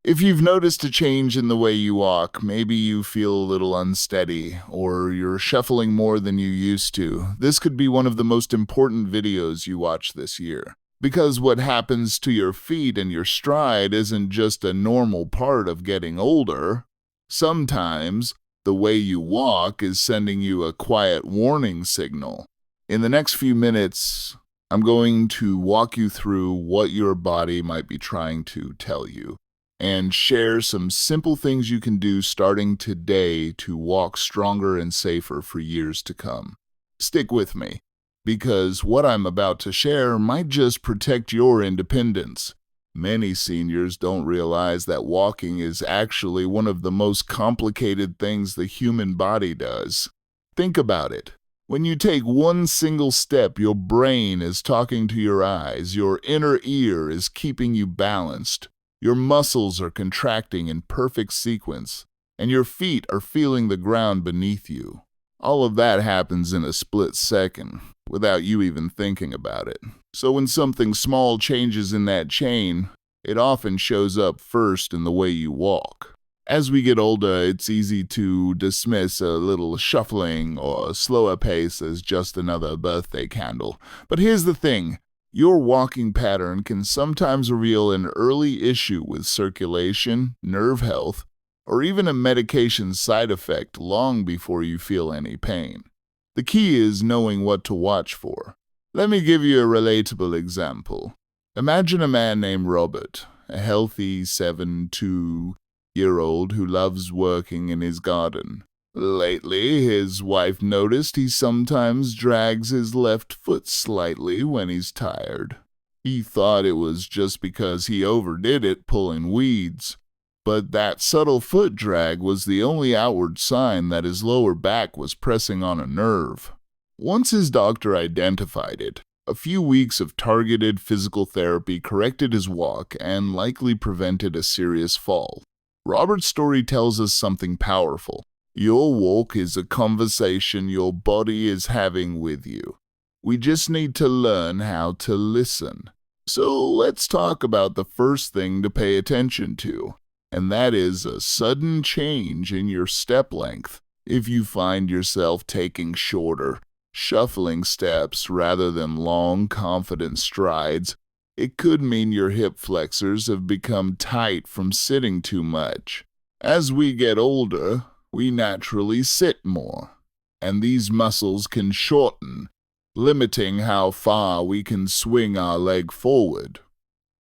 If you've noticed a change in the way you walk, maybe you feel a little unsteady, or you're shuffling more than you used to, this could be one of the most important videos you watch this year. Because what happens to your feet and your stride isn't just a normal part of getting older. Sometimes, the way you walk is sending you a quiet warning signal. In the next few minutes, I'm going to walk you through what your body might be trying to tell you and share some simple things you can do starting today to walk stronger and safer for years to come. Stick with me, because what I'm about to share might just protect your independence. Many seniors don't realize that walking is actually one of the most complicated things the human body does. Think about it. When you take one single step, your brain is talking to your eyes, your inner ear is keeping you balanced. Your muscles are contracting in perfect sequence, and your feet are feeling the ground beneath you. All of that happens in a split second, without you even thinking about it. So when something small changes in that chain, it often shows up first in the way you walk. As we get older, it's easy to dismiss a little shuffling or a slower pace as just another birthday candle. But here's the thing. Your walking pattern can sometimes reveal an early issue with circulation, nerve health, or even a medication side effect long before you feel any pain. The key is knowing what to watch for. Let me give you a relatable example. Imagine a man named Robert, a healthy 7-2-year-old who loves working in his garden. Lately, his wife noticed he sometimes drags his left foot slightly when he's tired. He thought it was just because he overdid it pulling weeds, but that subtle foot drag was the only outward sign that his lower back was pressing on a nerve. Once his doctor identified it, a few weeks of targeted physical therapy corrected his walk and likely prevented a serious fall. Robert's story tells us something powerful. Your walk is a conversation your body is having with you. We just need to learn how to listen. So let's talk about the first thing to pay attention to, and that is a sudden change in your step length. If you find yourself taking shorter, shuffling steps rather than long, confident strides, it could mean your hip flexors have become tight from sitting too much. As we get older, we naturally sit more, and these muscles can shorten, limiting how far we can swing our leg forward.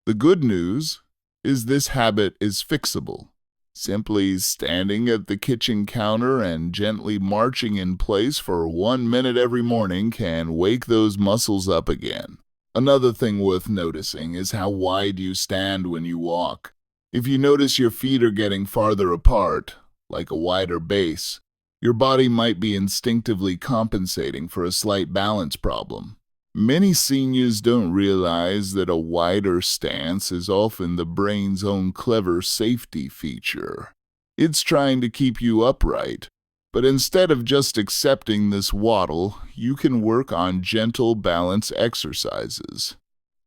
The good news is this habit is fixable. Simply standing at the kitchen counter and gently marching in place for 1 minute every morning can wake those muscles up again. Another thing worth noticing is how wide you stand when you walk. If you notice your feet are getting farther apart, like a wider base, your body might be instinctively compensating for a slight balance problem. Many seniors don't realize that a wider stance is often the brain's own clever safety feature. It's trying to keep you upright, but instead of just accepting this waddle, you can work on gentle balance exercises.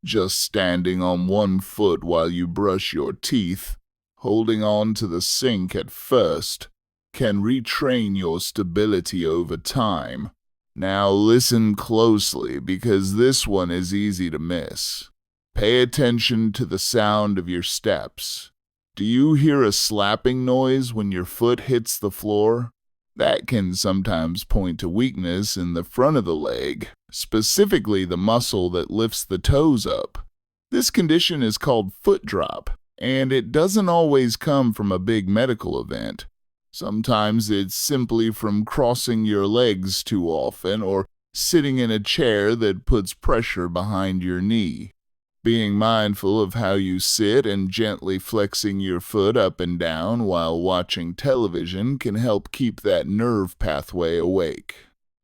Just standing on one foot while you brush your teeth, holding on to the sink at first, can retrain your stability over time. Now listen closely, because this one is easy to miss. Pay attention to the sound of your steps. Do you hear a slapping noise when your foot hits the floor? That can sometimes point to weakness in the front of the leg, specifically the muscle that lifts the toes up. This condition is called foot drop, and it doesn't always come from a big medical event. Sometimes it's simply from crossing your legs too often or sitting in a chair that puts pressure behind your knee. Being mindful of how you sit and gently flexing your foot up and down while watching television can help keep that nerve pathway awake.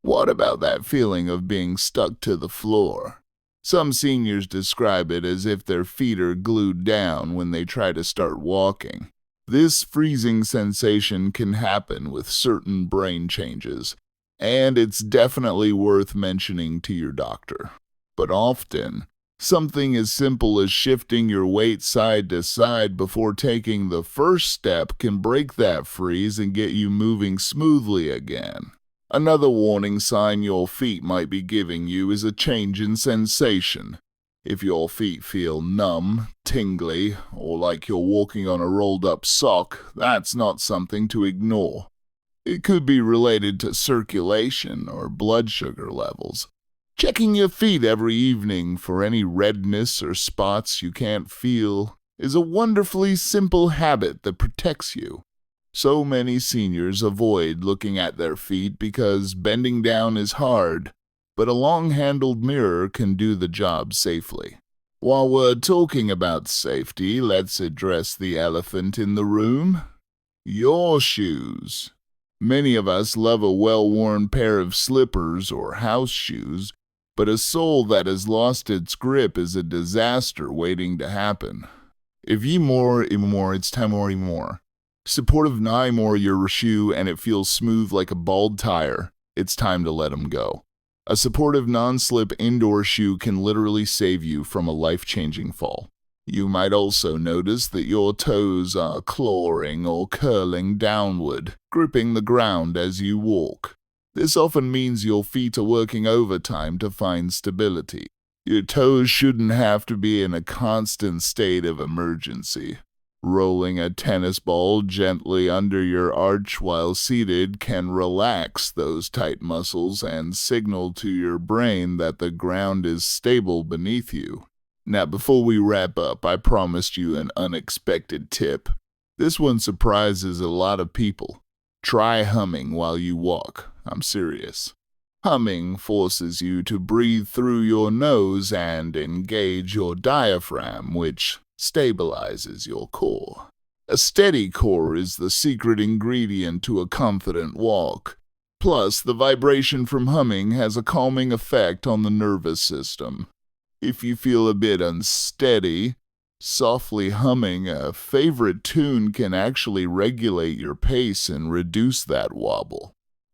What about that feeling of being stuck to the floor? Some seniors describe it as if their feet are glued down when they try to start walking. This freezing sensation can happen with certain brain changes, and it's definitely worth mentioning to your doctor. But often, Something as simple as shifting your weight side to side before taking the first step can break that freeze and get you moving smoothly again. Another warning sign your feet might be giving you is a change in sensation. If your feet feel numb, tingly, or like you're walking on a rolled-up sock, that's not something to ignore. It could be related to circulation or blood sugar levels. Checking your feet every evening for any redness or spots you can't feel is a wonderfully simple habit that protects you. So many seniors avoid looking at their feet because bending down is hard, but a long-handled mirror can do the job safely. While we're talking about safety, let's address the elephant in the room: your shoes. Many of us love a well-worn pair of slippers or house shoes, but a sole that has lost its grip is a disaster waiting to happen. If ye more, it's time more. Supportive nigh more your shoe and it feels smooth like a bald tire, it's time to let 'em go. A supportive non-slip indoor shoe can literally save you from a life-changing fall. You might also notice that your toes are clawing or curling downward, gripping the ground as you walk. This often means your feet are working overtime to find stability. Your toes shouldn't have to be in a constant state of emergency. Rolling a tennis ball gently under your arch while seated can relax those tight muscles and signal to your brain that the ground is stable beneath you. Now, before we wrap up, I promised you an unexpected tip. This one surprises a lot of people. Try humming while you walk. I'm serious. Humming forces you to breathe through your nose and engage your diaphragm, which stabilizes your core. A steady core is the secret ingredient to a confident walk. Plus, the vibration from humming has a calming effect on the nervous system. If you feel a bit unsteady, softly humming a favorite tune can actually regulate your pace and reduce that wobble.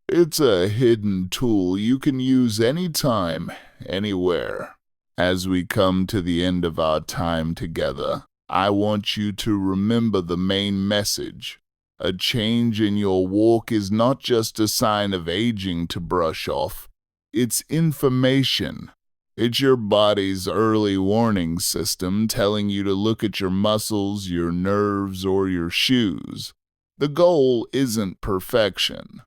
It's a hidden tool you can use anytime, anywhere. As we come to the end of our time together, I want you to remember the main message. A change in your walk is not just a sign of aging to brush off. It's information. It's your body's early warning system telling you to look at your muscles, your nerves, or your shoes. The goal isn't perfection.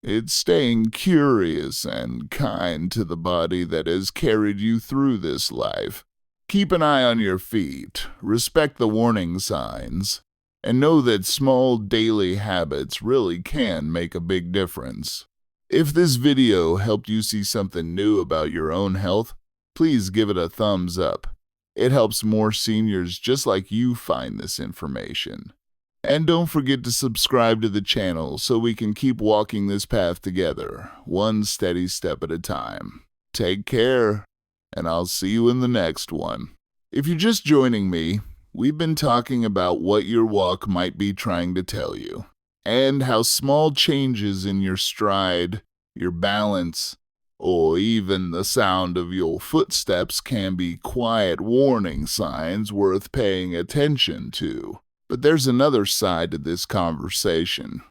It's staying curious and kind to the body that has carried you through this life. Keep an eye on your feet, respect the warning signs, and know that small daily habits really can make a big difference. If this video helped you see something new about your own health, please give it a thumbs up. It helps more seniors just like you find this information. And don't forget to subscribe to the channel so we can keep walking this path together, one steady step at a time. Take care, and I'll see you in the next one. If you're just joining me, we've been talking about what your walk might be trying to tell you, and how small changes in your stride, your balance, or even the sound of your footsteps can be quiet warning signs worth paying attention to. But there's another side to this conversation,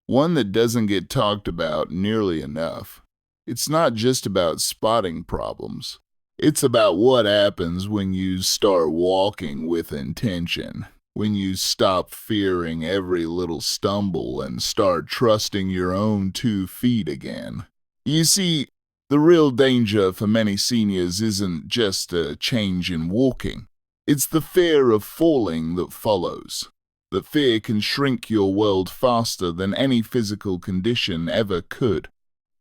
one that doesn't get talked about nearly enough. It's not just about spotting problems. It's about what happens when you start walking with intention, when you stop fearing every little stumble and start trusting your own 2 feet again. You see, the real danger for many seniors isn't just a change in walking. It's the fear of falling that follows. The fear can shrink your world faster than any physical condition ever could.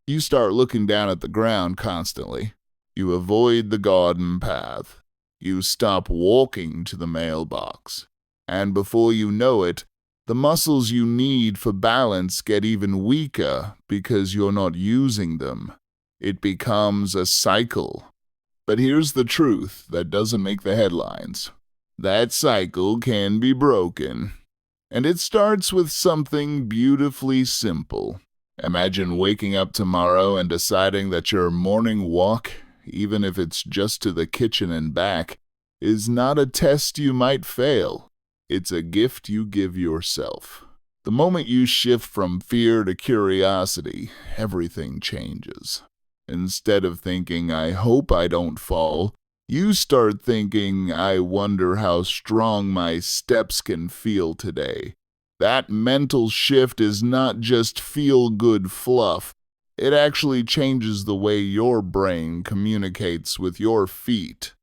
You start looking down at the ground constantly. You avoid the garden path. You stop walking to the mailbox. And before you know it, the muscles you need for balance get even weaker because you're not using them. It becomes a cycle. But here's the truth that doesn't make the headlines. That cycle can be broken. And it starts with something beautifully simple. Imagine waking up tomorrow and deciding that your morning walk even if it's just to the kitchen and back, is not a test you might fail. It's a gift you give yourself. The moment you shift from fear to curiosity, everything changes. Instead of thinking, I hope I don't fall, you start thinking, I wonder how strong my steps can feel today. That mental shift is not just feel-good fluff. It actually changes the way your brain communicates with your feet.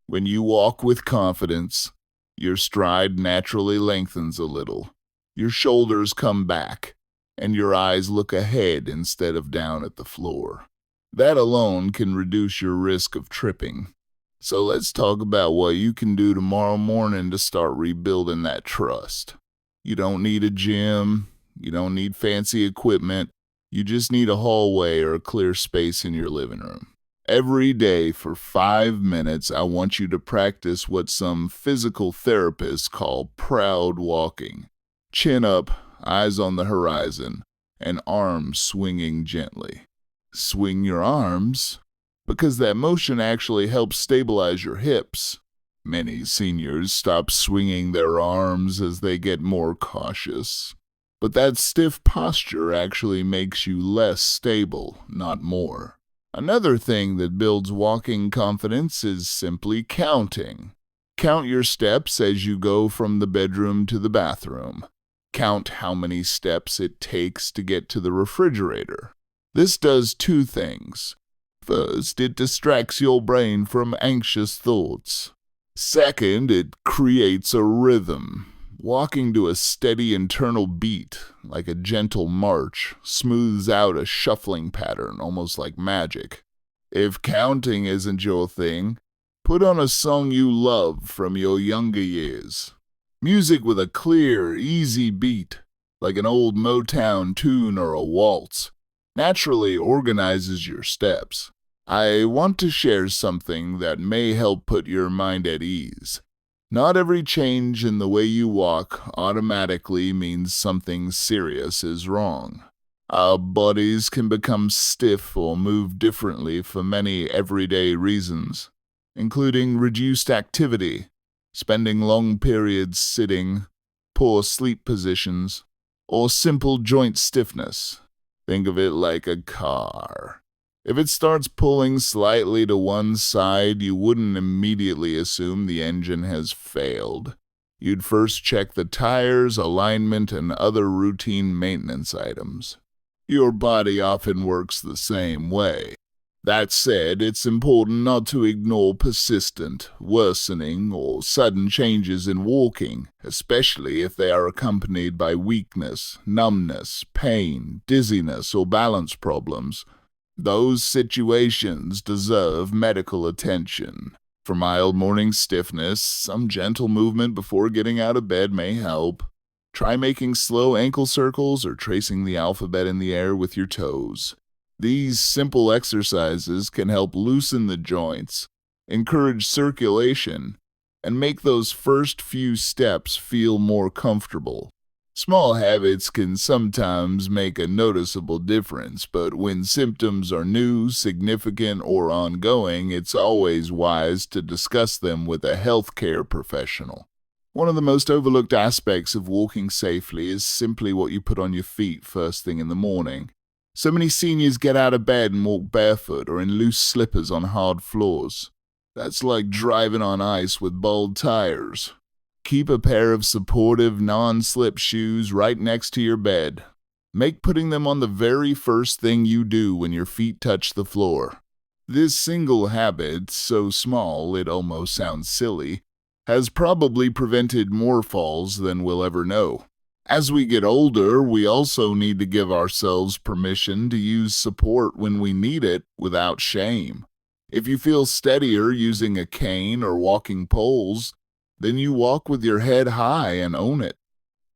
When you walk with confidence, your stride naturally lengthens a little. Your shoulders come back, and your eyes look ahead instead of down at the floor. That alone can reduce your risk of tripping. So let's talk about what you can do tomorrow morning to start rebuilding that trust. You don't need a gym. You don't need fancy equipment. You just need a hallway or a clear space in your living room. Every day for 5 minutes, I want you to practice what some physical therapists call proud walking. Chin up, eyes on the horizon, and arms swinging gently. Swing your arms, because that motion actually helps stabilize your hips. Many seniors stop swinging their arms as they get more cautious. But that stiff posture actually makes you less stable, not more. Another thing that builds walking confidence is simply counting. Count your steps as you go from the bedroom to the bathroom. Count how many steps it takes to get to the refrigerator. This does 2 things. First, it distracts your brain from anxious thoughts. Second, it creates a rhythm. Walking to a steady internal beat, like a gentle march, smooths out a shuffling pattern, almost like magic. If counting isn't your thing, put on a song you love from your younger years. Music with a clear, easy beat, like an old Motown tune or a waltz, naturally organizes your steps. I want to share something that may help put your mind at ease. Not every change in the way you walk automatically means something serious is wrong. Our bodies can become stiff or move differently for many everyday reasons, including reduced activity, spending long periods sitting, poor sleep positions, or simple joint stiffness. Think of it like a car. If it starts pulling slightly to one side, you wouldn't immediately assume the engine has failed. You'd first check the tires, alignment, and other routine maintenance items. Your body often works the same way. That said, it's important not to ignore persistent, worsening, or sudden changes in walking, especially if they are accompanied by weakness, numbness, pain, dizziness, or balance problems. Those situations deserve medical attention. For mild morning stiffness, some gentle movement before getting out of bed may help. Try making slow ankle circles or tracing the alphabet in the air with your toes. These simple exercises can help loosen the joints, encourage circulation, and make those first few steps feel more comfortable. Small habits can sometimes make a noticeable difference, but when symptoms are new, significant, or ongoing, it's always wise to discuss them with a healthcare professional. One of the most overlooked aspects of walking safely is simply what you put on your feet first thing in the morning. So many seniors get out of bed and walk barefoot or in loose slippers on hard floors. That's like driving on ice with bald tires. Keep a pair of supportive, non-slip shoes right next to your bed. Make putting them on the very first thing you do when your feet touch the floor. This single habit, so small it almost sounds silly, has probably prevented more falls than we'll ever know. As we get older, we also need to give ourselves permission to use support when we need it without shame. If you feel steadier using a cane or walking poles, then you walk with your head high and own it.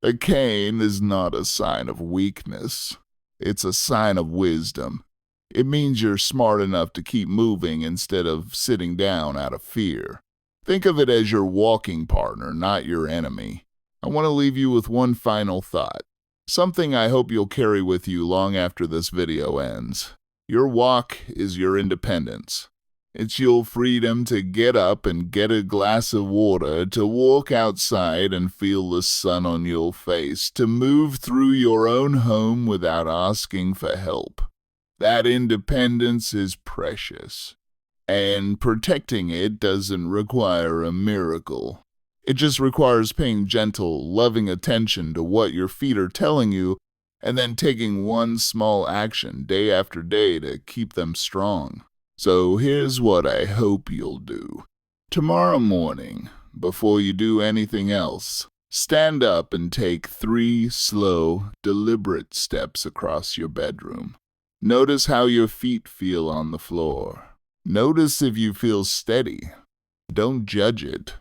A cane is not a sign of weakness. It's a sign of wisdom. It means you're smart enough to keep moving instead of sitting down out of fear. Think of it as your walking partner, not your enemy. I want to leave you with one final thought. Something I hope you'll carry with you long after this video ends. Your walk is your independence. It's your freedom to get up and get a glass of water, to walk outside and feel the sun on your face, to move through your own home without asking for help. That independence is precious, and protecting it doesn't require a miracle. It just requires paying gentle, loving attention to what your feet are telling you, and then taking one small action day after day to keep them strong. So here's what I hope you'll do. Tomorrow morning, before you do anything else, stand up and take 3 slow, deliberate steps across your bedroom. Notice how your feet feel on the floor. Notice if you feel steady. Don't judge it.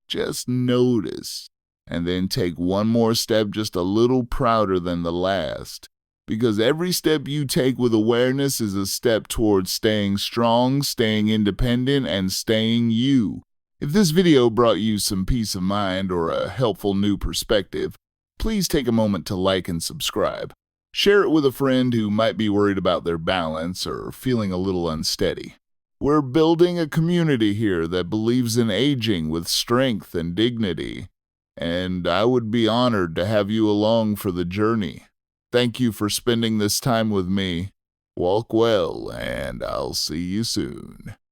Just notice. And then take one more step just a little prouder than the last. Because every step you take with awareness is a step towards staying strong, staying independent, and staying you. If this video brought you some peace of mind or a helpful new perspective, please take a moment to like and subscribe. Share it with a friend who might be worried about their balance or feeling a little unsteady. We're building a community here that believes in aging with strength and dignity, and I would be honored to have you along for the journey. Thank you for spending this time with me. Walk well, and I'll see you soon.